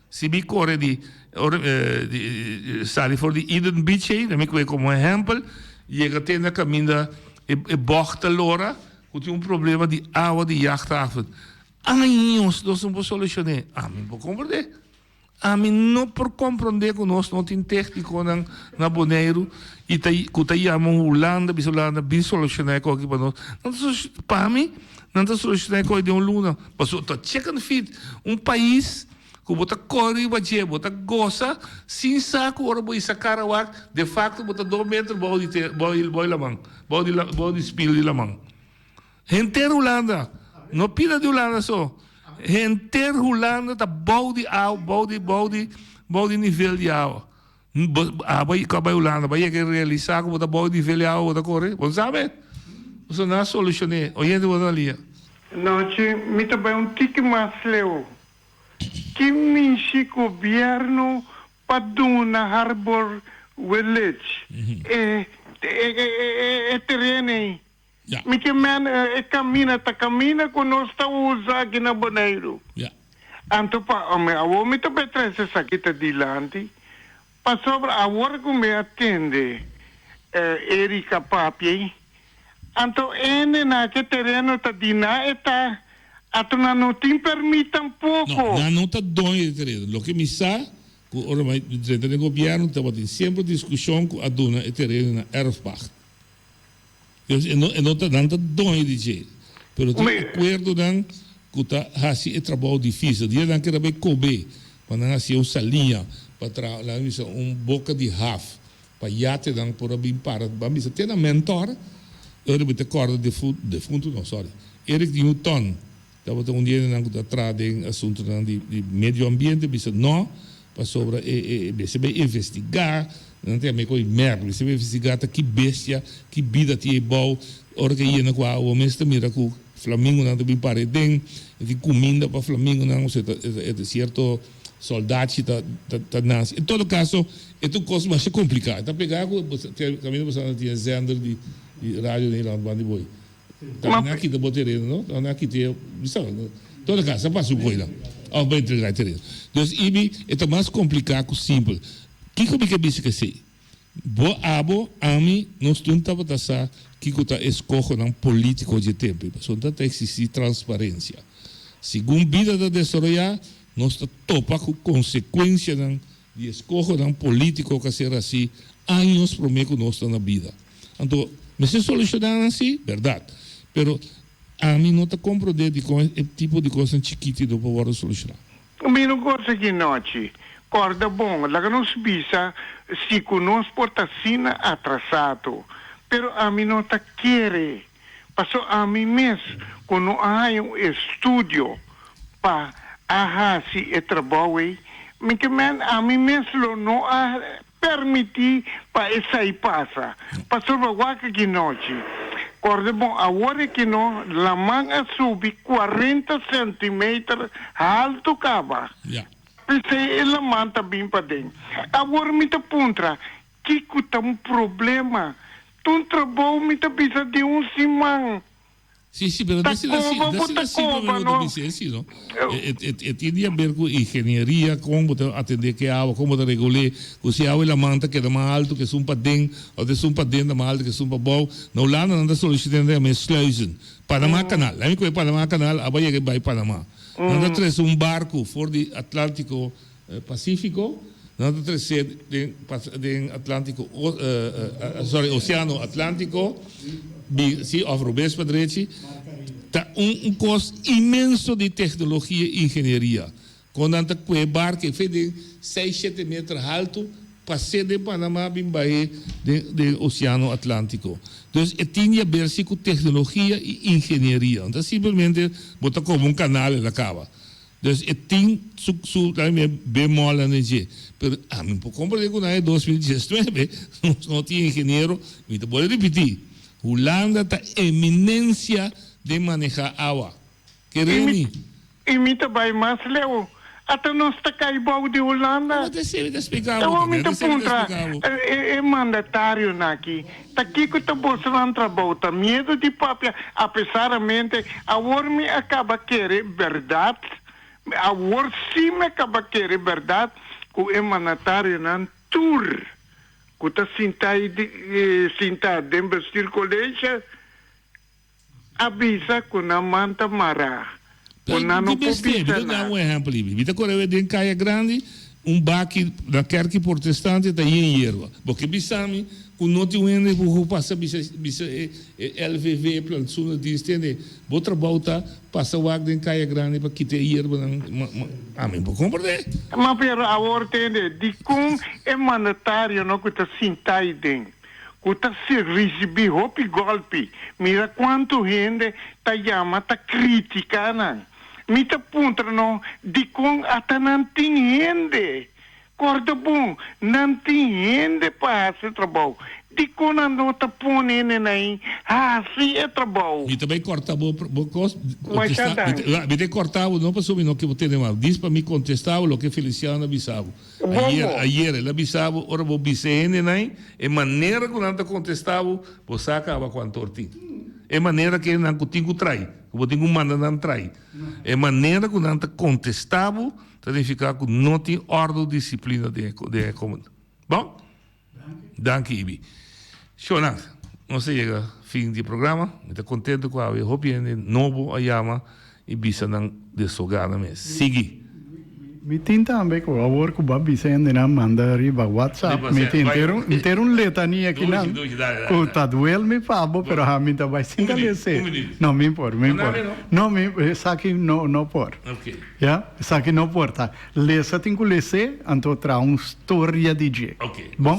Se me corre de sali for de Eden Beach, me como exemplo. Chega até na caminho e bocht lora, que tem problema de água de jachthaven. Anos nós não podemos solucionar. A mim não compreender. A mim não por compreender que nós não temos técnico na Bonaire e que está chamando Holanda, bem solucionar com aqui para nós. Para mim, não está solucionar com a de luna. Mas está checando fit país que bota corre, bota goza, sem saco, ora boi sacar o ar, de facto bota 2 metros, boi la mão, boi de espelho de la mão. Gente Holanda, não pida de Holanda só. Gente Holanda tá bom de água, bom de nível de água. Vai acabar Holanda, vai realizar que bota bom de nível de água, bota corre, você sabe? Você não soluciona. Olha de você ali. Não, me também tique mais leu. Que minha governo para na Harbor Village é terreno. Me que man camina quando está usando aqui na Bonaire. Anto pa me também traz essa aqui tá dilante. Para sobre a hora que me atende Erika Papi. Anto na que terreno tá dina Ato não tem permite tampouco. Não está doido, querido. Lo que me sa, O governo estava tendo sempre discussão com a dona e terreno na erfpacht. E não está dando dono de jeito. Mas tem acordo dan que está fazendo trabalho difícil. Dia dan que era bem cober, quando nasceu salinha para trabalhar boca de half, para iate dan por abrir para, vamos ter um mentor. Eu me recordo defunto, não, sorry. Eric Newton, estava um dia que está trazendo assunto de meio ambiente, disse não. Sobre você vai investigar, não tem a ver com merda, você vai investigar que bestia, que vida tem bom, hora que ia na qual o homem está mira com Flamengo não tem paredem, de comida para Flamengo não, é certo soldado tá nasce. Em todo caso, é tudo coisa mais complicado. Tá pegar caminho você tinha zender de rádio nem lá bande boi. Tá na aqui da boteira, não? Tá na aqui tem, sabe? Todo caso, passa o coisa. Ao bem entregar terreno. Então, ibi é mais complicado que simples. Que como que disse que sei? Bo abo ami nós tentava passar que está escolho não político de tempo. Só tá existir transparência. Segundo vida da desarrollar, nós topa com consequência de escolho não político que ser assim anos para mim que nós está na vida. Então, mas se solucionar assim, verdade. Pero a mim não está compreendendo com esse tipo de coisa chiquita do povo solucionar. A mim não gosta de noite. Corda bom, lá que nos bisa, se conosco portacina atrasado. Pero a mim não está querer. Passou a mim mesmo, quando há estúdio para fazer o trabalho, a mim mesmo não permitir para sair passa. Passou a que noite. Corda bom, agora que não, a manga sube 40 centímetros alto cava. Pensei, ela manta bem para dentro. Agora me tá puntra, que tá problema. Tu trabalho me tá pisa de simão. Sim, pero desse problema do business, não? Tem a ver com engenharia, como atender que água, como regular, se a água manta que é mais alto que um para dentro, ou de um para dentro mais alto que um para bom, não lá não anda solicitando a sluizen. Panamá Canal, lá me conhece Panamá Canal, a Bahia que vai Panamá. Não traz barco fora do Atlântico Pacífico, não traz de Atlântico, Oceano Atlântico. Sim, Afrobes Padrete, está custo imenso de tecnologia e engenharia. Quando anda com o barco que fez de 6, 7 metros alto, passei de Panamá bem Bahia do Oceano Atlântico. Então, tinha a ver com tecnologia e engenharia. Então, simplesmente, botar como um canal e acaba. Então, tem bem mola nesse. Mas, a mim, por compreender que em 2019, não tinha engenheiro, então, vou repetir. Holanda está eminência de manejar água. Querem? E me também mais leu. Até nós está caindo de Holanda. Eu me pergunto, é mandatário aqui. Está aqui que está mostrando trabalho. Está medo de papel. Apesar de agora me acaba querer verdade. Agora sim me acaba querer verdade. Que é mandatário na tour. Que está sentado dentro do colégio, avisa que não manda mará. Que não pode dar um exemplo. Vita Coreia de Caia Grande, baque da Kerk protestante está em erva. Porque bisami, que não tem um por passar LVV, plantuna de estende, vou trabalhar, passa o água em Caia Grande para quitar erva. A mim, vou compreender. Mas para agora entende, de como é mandatário não que está sentado dentro. Que está se receber golpe. Mira quanto gente está chamando, está criticando. Me está apontando, não, de como até não tem gente. Corda bom, não tem gente para fazer trabalho. De como não está pondo aí, assim é trabalho. E também cortava, me cortava, não passou não que eu tenho mal. Diz para mim contestava o que Feliciano avisava. Ayer ele avisava, ora vou dizer aí, é maneira que não contestava, você acaba com a tortinha. É maneira que não tinha trai, eu tenho manda não trai. É maneira que não contestava, significa que não tem ordem disciplina de comando. Bom? Danke, Ibi. Shonat, não se chega fim do programa. Estou contente com a hope de novo a chama e bisa não desogada mesmo. Sigue. Mitin também, que agora que o Babi se ainda manda riba WhatsApp, mitin ter um letania aqui não. O tá duel me fabo, pero a mim também se interesse. Não me importa, Não me, essa aqui não por. Ok. Ja, essa aqui não por, tá? Lesa tem que ler, então traz uma história de dia. Ok. Bom?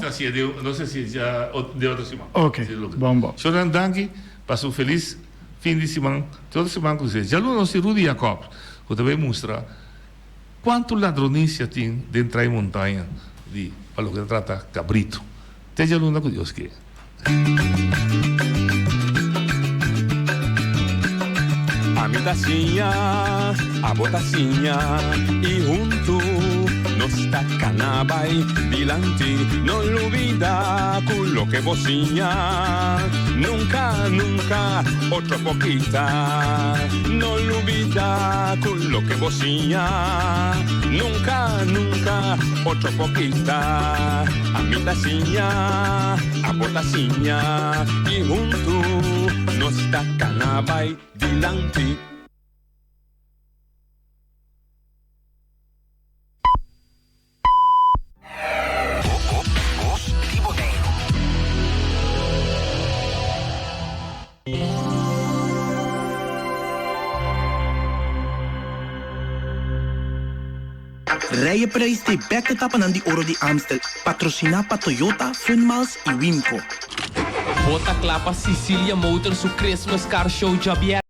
Não sei se já de outra semana. Ok. Bom. Senhor Danke, passou um feliz fim de semana. Toda semana com vocês. Já não nosso Rudy Jacob, eu também mostrar quanto ladronícia tem dentro da montanha de para o que trata cabrito. Esteja luna com Deus que. A mi tacinha, a botacinha e junto nos tacanabay dilante, no olvida con lo que vocinha. Nunca, otro poquita, no olvida con lo que vocinha. Nunca, otro poquita. A mi tacinha, a botacinha y junto nos tacanabay dilante. Rijenprijs de beketappen aan die oro di Amstel. Patrocina pa Toyota, Funmals e Wimco. Bota clapa Sicilia Motors, o Christmas Car Show de